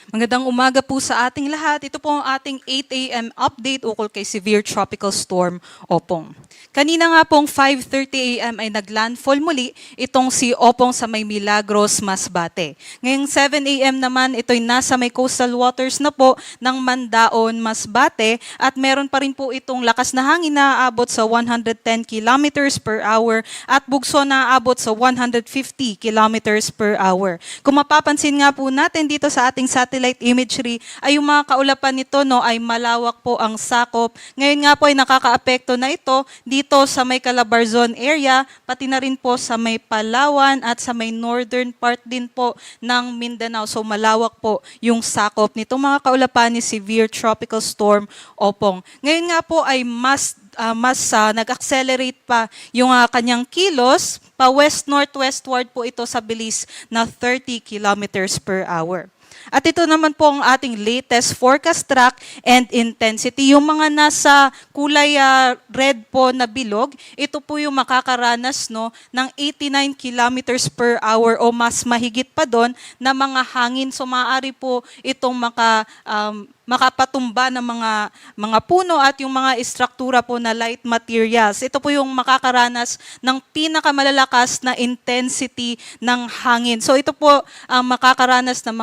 Magandang umaga po sa ating lahat. Ito po ang ating 8 a.m. update ukol kay Severe Tropical Storm Opong. Kanina nga pong 5:30 a.m. ay naglandfall muli itong si Opong sa may Milagros, Masbate. Ngayong 7 a.m. naman ito'y nasa may coastal waters na po ng Mandaon, Masbate at meron pa rin po itong lakas na hangin na aabot sa 110 kilometers per hour at bugso na aabot sa 150 kilometers per hour. Kung mapapansin nga po natin dito sa ating satellite imagery ay yung mga kaulapan nito no ay malawak po ang sakop. Ngayon nga po ay nakakaapekto na ito dito sa may Calabarzon area, pati na rin po sa may Palawan at sa may northern part din po ng Mindanao. So malawak po yung sakop nitong mga kaulapan ni Severe Tropical Storm Opong. Ngayon nga po ay mas nag-accelerate pa yung kanyang kilos, pa west-northwestward po ito sa bilis na 30 kilometers per hour. At ito naman po ang ating latest forecast track and intensity. Yung mga nasa kulay red po na bilog, ito po yung makakaranas no, ng 89 kilometers per hour o mas mahigit pa doon na mga hangin. So maaari po itong makapatumba ng mga puno at yung mga istruktura po na light materials. Ito po yung makakaranas ng pinakamalalakas na intensity ng hangin. So ito po ang makakaranas ng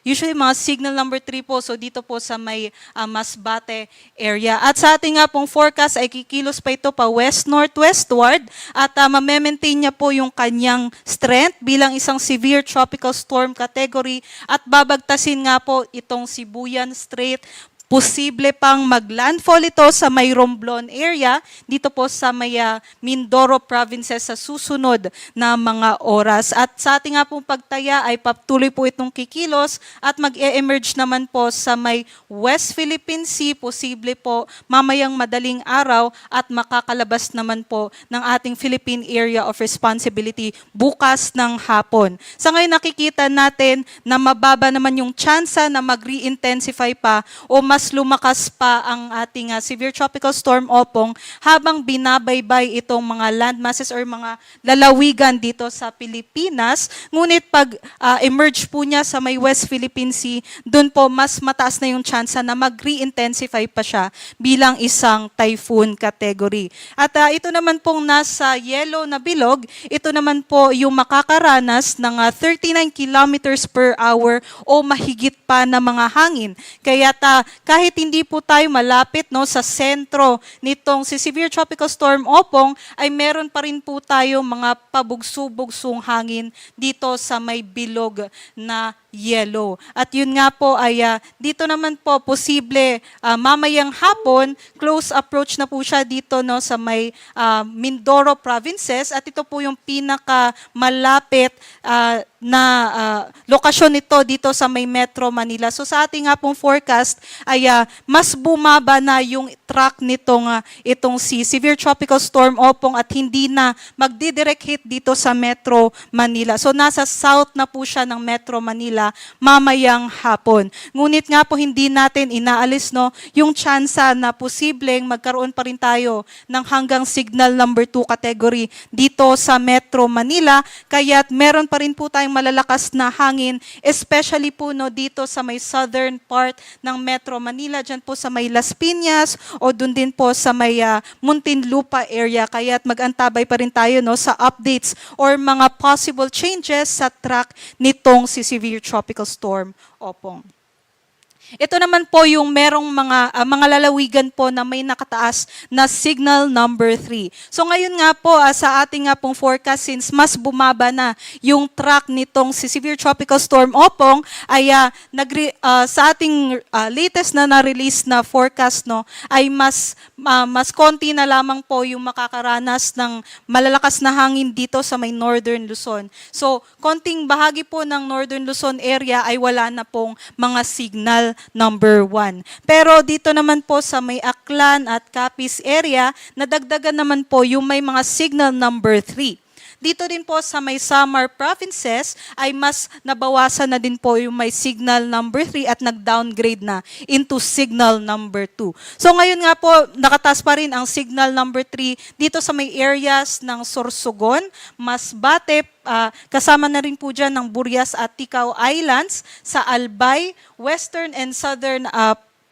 usually mga signal number 3 po. So dito po sa may Masbate area. At sa ating nga pong forecast ay kikilos pa ito pa west-northwestward at ma-maintain niya po yung kanyang strength bilang isang severe tropical storm category at babagtasin nga po itong Sibuyan Strait. Posible pang maglandfall ito sa may Romblon area, dito po sa may Mindoro provinces sa susunod na mga oras. At sa ating nga pong pagtaya ay patuloy po itong kikilos at mag-e-emerge naman po sa may West Philippine Sea, posible po mamayang madaling araw at makakalabas naman po ng ating Philippine Area of Responsibility bukas ng hapon. Sa ngayon nakikita natin na mababa naman yung tsansa na mag-re-intensify pa o mas lumakas pa ang ating severe tropical storm Opong habang binabaybay itong mga land masses or mga lalawigan dito sa Pilipinas. Ngunit pag emerge po niya sa may West Philippine Sea, doon po mas mataas na yung tsansa na mag-re-intensify pa siya bilang isang typhoon category. At ito naman pong nasa yellow na bilog, ito naman po yung makakaranas ng 39 kilometers per hour o mahigit pa na mga hangin. Kaya kahit hindi po tayo malapit no, sa sentro nitong si Severe Tropical Storm Opong, ay meron pa rin po tayo mga pabugso-bugsong hangin dito sa may bilog na yellow. At yun nga po ay dito naman po posible mamayang hapon, close approach na po siya dito no, sa may Mindoro provinces at ito po yung pinaka malapit na lokasyon nito dito sa may Metro Manila. So sa ating nga pong forecast ay mas bumaba na yung track itong si Severe Tropical Storm Opong at hindi na magdidirect hit dito sa Metro Manila. So nasa south na po siya ng Metro Manila mamayang hapon. Ngunit nga po hindi natin inaalis no, yung tsansa na posibleng magkaroon pa rin tayo ng hanggang signal number 2 category dito sa Metro Manila. Kaya't meron pa rin po tayong malalakas na hangin, especially po no, dito sa may southern part ng Metro Manila, dyan po sa may Las Piñas o dun din po sa may Muntinlupa area. Kaya't mag-antabay pa rin tayo no, sa updates or mga possible changes sa track nitong si Severe Tropical Storm Opong. Ito naman po yung merong mga lalawigan po na may nakataas na signal number 3. So ngayon nga po sa ating nga pong forecast, since mas bumaba na yung track nitong si Severe Tropical Storm Opong, ay sa ating latest na na-release na forecast no, ay mas konti na lamang po yung makakaranas ng malalakas na hangin dito sa may Northern Luzon. So konting bahagi po ng Northern Luzon area ay wala na pong mga signal number 1. Pero dito naman po sa may Aklan at Capiz area, nadagdagan naman po yung may mga signal number 3. Dito din po sa may Samar provinces ay mas nabawasan na din po yung may signal number 3 at nag-downgrade na into signal number 2. So ngayon nga po, nakataas pa rin ang signal number 3 dito sa may areas ng Sorsogon, Masbate, kasama na rin po dyan ng Burias at Ticao Islands, sa Albay, western and southern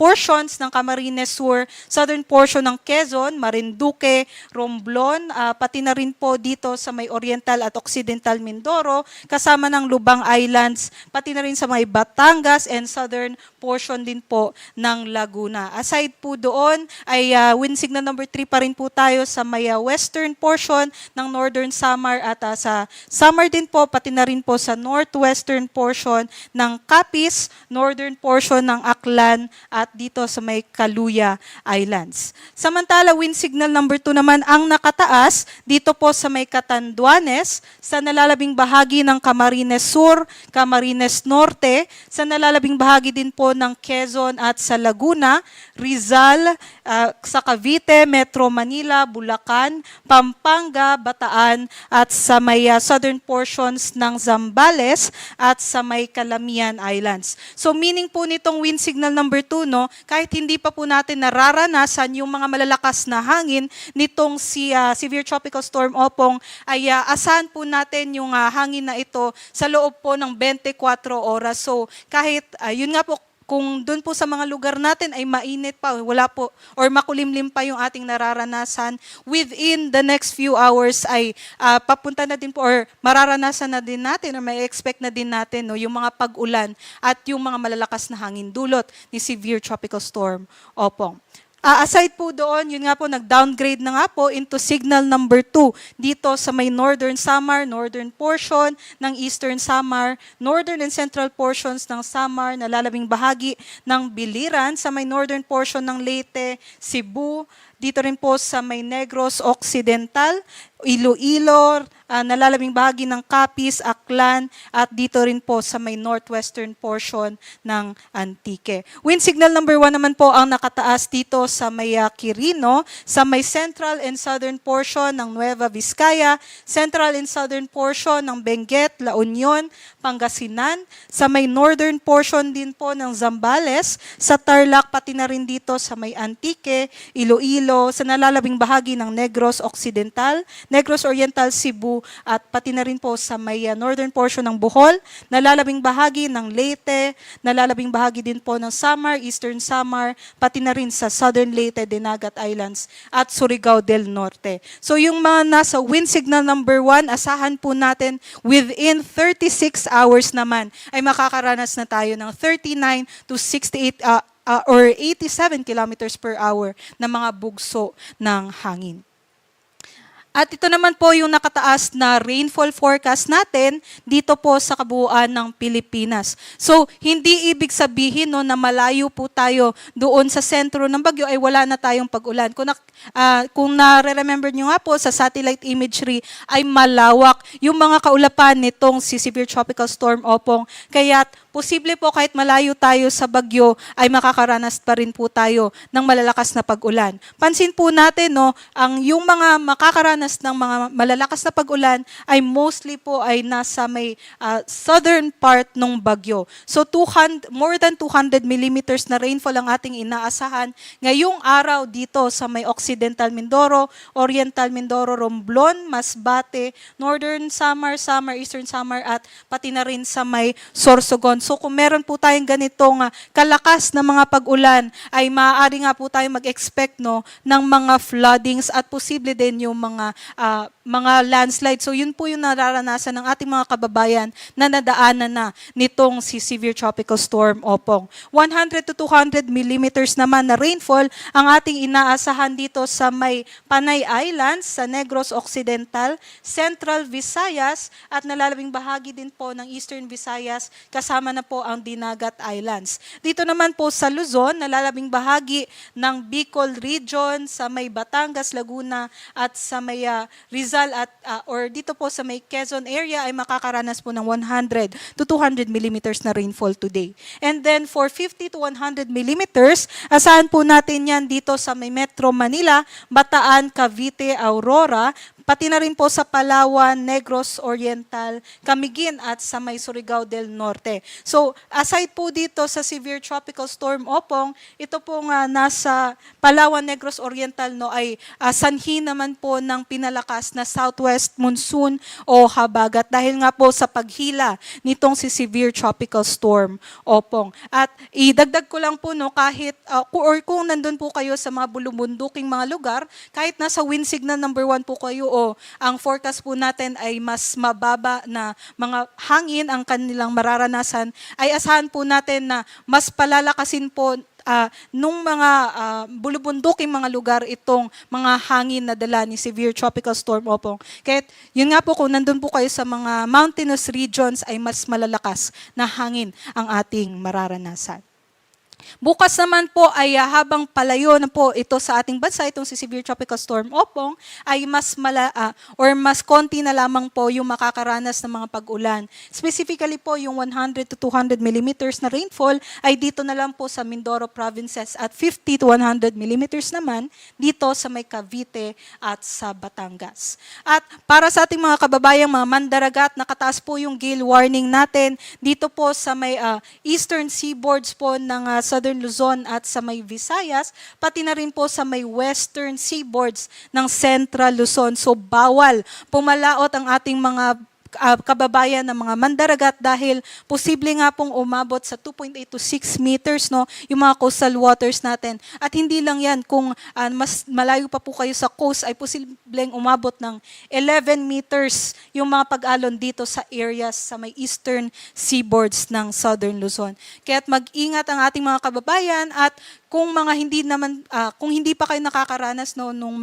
portions ng Camarines Sur, southern portion ng Quezon, Marinduque, Romblon, pati na rin po dito sa may Oriental at Occidental Mindoro, kasama ng Lubang Islands, pati na rin sa may Batangas and southern portion din po ng Laguna. Aside po doon ay wind signal number 3 pa rin po tayo sa may western portion ng Northern Samar at sa Samar din po, pati na rin po sa northwestern portion ng Capiz, northern portion ng Aklan at dito sa may Kaluya Islands. Samantala, wind signal number 2 naman ang nakataas dito po sa may Catanduanes, sa nalalabing bahagi ng Camarines Sur, Camarines Norte, sa nalalabing bahagi din po ng Quezon at sa Laguna, Rizal, sa Cavite, Metro Manila, Bulacan, Pampanga, Bataan at sa may southern portions ng Zambales at sa may Calamian Islands. So meaning po nitong wind signal number 2, no, kahit hindi pa po natin nararanasan yung mga malalakas na hangin nitong severe tropical storm Opong, ay asahan po natin yung hangin na ito sa loob po ng 24 oras. So kahit yun nga po, kung doon po sa mga lugar natin ay mainit pa, wala po, or makulimlim pa yung ating nararanasan, within the next few hours ay papunta na din po, or mararanasan na din natin, or may expect na din natin, no, yung mga pag-ulan at yung mga malalakas na hangin dulot ni severe tropical storm Opong. Aside po doon, yun nga po, nag-downgrade na nga po into signal number 2 dito sa may Northern Samar, northern portion ng Eastern Samar, northern and central portions ng Samar, nalalabing bahagi ng Biliran, sa may northern portion ng Leyte, Cebu, dito rin po sa may Negros Occidental, Iloilo, nalalabing bahagi ng Capiz, Aklan, at dito rin po sa may northwestern portion ng Antique. Wind signal number 1 naman po ang nakataas dito sa may Quirino, sa may central and southern portion ng Nueva Vizcaya, central and southern portion ng Benguet, La Union, Pangasinan, sa may northern portion din po ng Zambales, sa Tarlac, pati na rin dito sa may Antique, Iloilo, sa nalalabing bahagi ng Negros Occidental, Negros Oriental, Cebu, at pati na rin po sa may northern portion ng Bohol, nalalabing bahagi ng Leyte, nalalabing bahagi din po ng Samar, Eastern Samar, pati na rin sa Southern Leyte, Dinagat Islands, at Surigao del Norte. So yung mga nasa wind signal number 1, asahan po natin within 36 hours naman ay makakaranas na tayo ng 39 to 68 or 87 kilometers per hour na mga bugso ng hangin. At ito naman po yung nakataas na rainfall forecast natin dito po sa kabuuan ng Pilipinas. So, hindi ibig sabihin, no, na malayo po tayo doon sa sentro ng bagyo ay wala na tayong pag-ulan. Kung nare-remember nyo nga po sa satellite imagery ay malawak yung mga kaulapan nitong si severe tropical storm Opong. Kaya posible po kahit malayo tayo sa bagyo ay makakaranas pa rin po tayo ng malalakas na pag-ulan. Pansin po natin, no, yung mga makakaranas ng mga malalakas na pag-ulan ay mostly po ay nasa may southern part ng bagyo. So more than 200 millimeters na rainfall ang ating inaasahan ngayong araw dito sa may Occidental Mindoro, Oriental Mindoro, Romblon, Masbate, Northern Samar, Eastern Samar, at pati na rin sa may Sorsogon. So kung meron po tayong ganitong kalakas na mga pag-ulan, ay maaari nga po tayo mag-expect, no, ng mga floodings at posible din yung mga landslide. So yun po yung nararanasan ng ating mga kababayan na nadaanan na nitong si severe tropical storm Opong. 100 to 200 millimeters naman na rainfall ang ating inaasahan dito sa may Panay Islands, sa Negros Occidental, Central Visayas, at nalalabing bahagi din po ng Eastern Visayas, kasama na po ang Dinagat Islands. Dito naman po sa Luzon, nalalabing bahagi ng Bicol Region, sa may Batangas, Laguna, at sa may Rizal at or dito po sa may Quezon area ay makakaranas po ng 100 to 200 millimeters na rainfall today. And then for 50 to 100 millimeters, asahan po natin yan dito sa may Metro Manila, Bataan, Cavite, Aurora, pati na rin po sa Palawan, Negros Oriental, Camiguin at sa may Surigao del Norte. So aside po dito sa severe tropical storm Opong, ito po nga nasa Palawan, Negros Oriental no ay sanhi naman po ng pinalakas na southwest monsoon o habagat dahil nga po sa paghila nitong si severe tropical storm Opong. At idagdag ko lang po no kahit or kung nandun po kayo sa mga bulubunduking mga lugar, kahit nasa wind signal number 1 po kayo o ang forecast po natin ay mas mababa na mga hangin ang kanilang mararanasan, ay asahan po natin na mas palalakasin po nung mga bulubunduking mga lugar itong mga hangin na dala ni severe tropical storm Opong. Kaya yun nga po kung nandun po kayo sa mga mountainous regions ay mas malalakas na hangin ang ating mararanasan. Bukas naman po ay habang palayo na po ito sa ating bansa, itong si severe tropical storm Opong, ay mas mas konti na lamang po yung makakaranas ng mga pag-ulan. Specifically po yung 100 to 200 millimeters na rainfall ay dito na lang po sa Mindoro provinces at 50 to 100 millimeters naman dito sa may Cavite at sa Batangas. At para sa ating mga kababayang mga mandaragat, nakataas po yung gale warning natin dito po sa may eastern seaboards po ng Southern Luzon at sa may Visayas, pati na rin po sa may western seaboards ng Central Luzon. So bawal pumalaot ang ating mga kababayan ng mga mandaragat dahil posible nga pong umabot sa 2.8 to 6 meters no, yung mga coastal waters natin. At hindi lang yan, kung mas malayo pa po kayo sa coast ay posibleng umabot ng 11 meters yung mga pag-alon dito sa areas sa may eastern seaboards ng Southern Luzon. Kaya't mag-ingat ang ating mga kababayan at kung kung hindi pa kayo nakakaranas no nung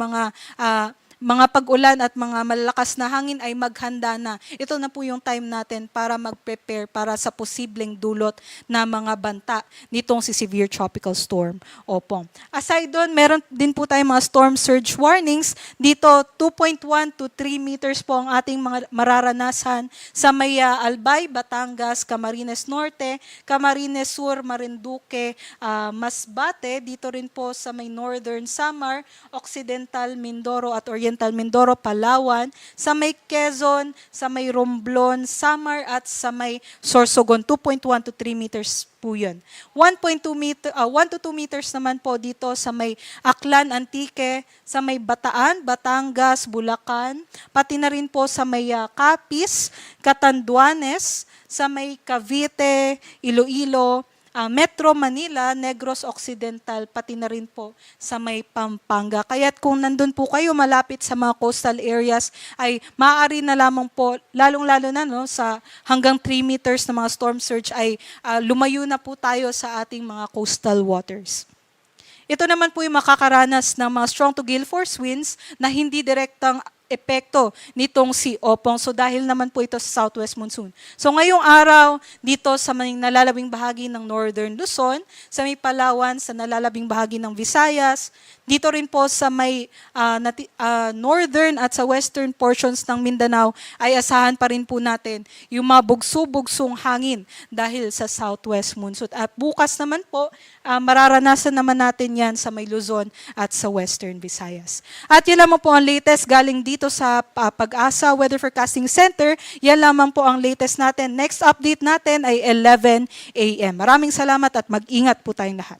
mga pag-ulan at mga malalakas na hangin ay maghanda na. Ito na po yung time natin para mag-prepare para sa posibleng dulot na mga banta nitong si severe tropical storm Opong. Aside doon, meron din po tayong mga storm surge warnings. Dito, 2.1 to 3 meters po ang ating mga mararanasan sa may Albay, Batangas, Camarines Norte, Camarines Sur, Marinduque, Masbate. Dito rin po sa may Northern Samar, Occidental Mindoro at Oriental Mindoro, Palawan, sa may Quezon, sa may Romblon, Samar at sa may Sorsogon, 2.1 to 3 meters po yun. 1 to 2 meters naman po dito sa may Aklan, Antique, sa may Bataan, Batangas, Bulacan, pati na rin po sa may Capiz, Catanduanes, sa may Cavite, Iloilo, Metro Manila, Negros Occidental, pati na rin po sa may Pampanga. Kaya't kung nandun po kayo malapit sa mga coastal areas, ay maaari na lamang po, lalong-lalo na no, sa hanggang 3 meters na mga storm surge ay lumayo na po tayo sa ating mga coastal waters. Ito naman po yung makakaranas ng mga strong to gale force winds na hindi direktang epekto nitong si Opong. So dahil naman po ito sa southwest monsoon. So ngayong araw, dito sa may nalalabing bahagi ng Northern Luzon, sa may Palawan, sa nalalabing bahagi ng Visayas, dito rin po sa may northern at sa western portions ng Mindanao, ay asahan pa rin po natin yung mga bugso-bugsong hangin dahil sa southwest monsoon. At bukas naman po, mararanasan naman natin yan sa may Luzon at sa western Visayas. At yan lamang po ang latest galing dito sa Pag-asa Weather Forecasting Center. Yan lamang po ang latest natin. Next update natin ay 11 a.m. Maraming salamat at mag-ingat po tayong lahat.